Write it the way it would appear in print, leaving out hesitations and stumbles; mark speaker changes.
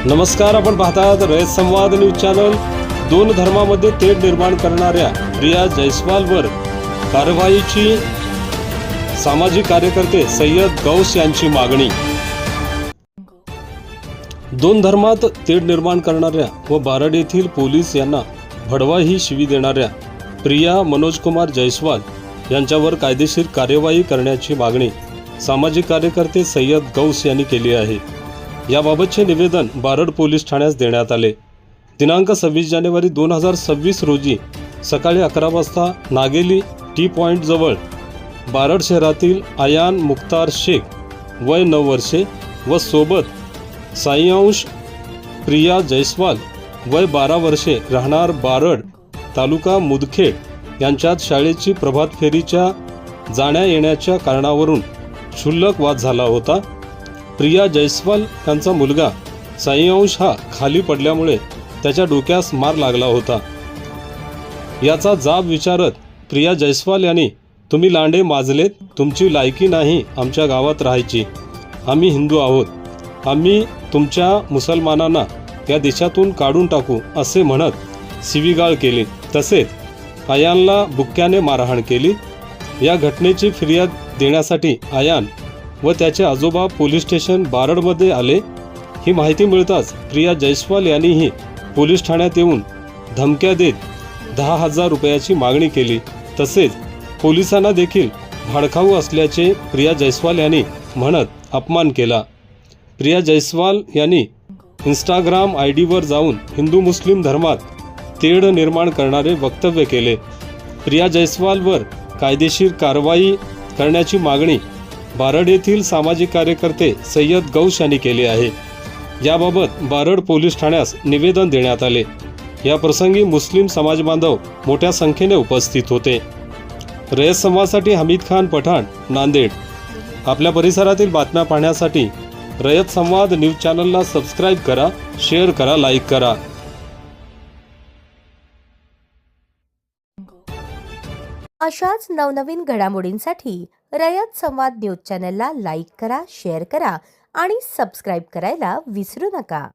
Speaker 1: नमस्कार, आपण पाहतात रयत संवाद न्यूज चॅनल। दोन धर्मामध्ये तेढ निर्माण करणाऱ्या प्रिया जयस्वालवर कारवाईची सामाजिक कार्यकर्ते सय्यद गौस यांची मागणी। दोन धर्मात तेढ निर्माण करणाऱ्या व बारड येथील पोलीस यांना भडवा ही शिवी देणाऱ्या प्रिया मनोजकुमार जयस्वाल यांच्यावर कायदेशीर कार्यवाही करण्याची मागणी सामाजिक कार्यकर्ते सय्यद गौस यांनी केली आहे। याबाबतचे निवेदन बारड पोलीस ठाण्यास देण्यात आले। दिनांक 26 जानेवारी 2026 रोजी सकाळी 11 वाजता नागेली टी पॉइंट जवळ बारड शहरातील आयान मुख्तार शेख वय 9 वर्षे व सोबत साईयांश प्रिया जयस्वाल वय 12 वर्षे राहणार बारड तालुका मुदखेड यांच्यात शाळेची प्रभात फेरीच्या जाण्या येण्याच्या कारणावरून क्षुल्लक वाद झाला होता। प्रिया जयस्वाल यांचा मुलगा साईयांश हा खाली पडल्यामुळे त्याच्या डोक्यास मार लागला होता। याचा जाब विचारत प्रिया जयस्वाल यांनी, तुम्ही लांडे माजलेत, तुमची लायकी नाही आमच्या गावात राहायची, आम्ही हिंदू आहोत, आम्ही तुमच्या मुसलमानांना या देशातून काढून टाकू असे म्हणत शिवीगाळ केली। तसेच आयानला बुक्क्याने मारहाण केली। या घटनेची फिर्याद देण्यासाठी आयान व त्याचे आजोबा पोलीस स्टेशन बारडमध्ये आले। ही माहिती मिळताच प्रिया जयस्वाल यांनीही पोलीस ठाण्यात येऊन धमक्या देत 10,000 रुपयाची मागणी केली। तसेच पोलिसांना देखील भाडखाऊ असल्याचे प्रिया जयस्वाल यांनी म्हणत अपमान केला। प्रिया जयस्वाल यांनी इंस्टाग्राम आयडीवर जाऊन हिंदू मुस्लिम धर्मात तेढ निर्माण करणारे वक्तव्य केले। प्रिया जयस्वालवर कायदेशीर कारवाई करण्याची मागणी बारड येथील सामाजिक कार्यकर्ते सय्यद गौस यांनी केली आहे। याबाबत बारड पोलीस ठाण्यास निवेदन देण्यात आले। या प्रसंगी मुस्लिम समाज बांधव मोठ्या संख्येने उपस्थित होते। रयत संवादसाठी हमीद खान पठाण, नांदेड। आपल्या परिसरातील बातम्या पाहण्यासाठी रयत संवाद न्यूज चॅनलला सबस्क्राइब करा, शेअर करा, लाईक करा।
Speaker 2: अशाच नवनवीन घडामोडींसाठी रयत संवाद न्यूज चॅनलला लाईक करा, शेअर करा आणि सबस्क्राइब करायला विसरू नका।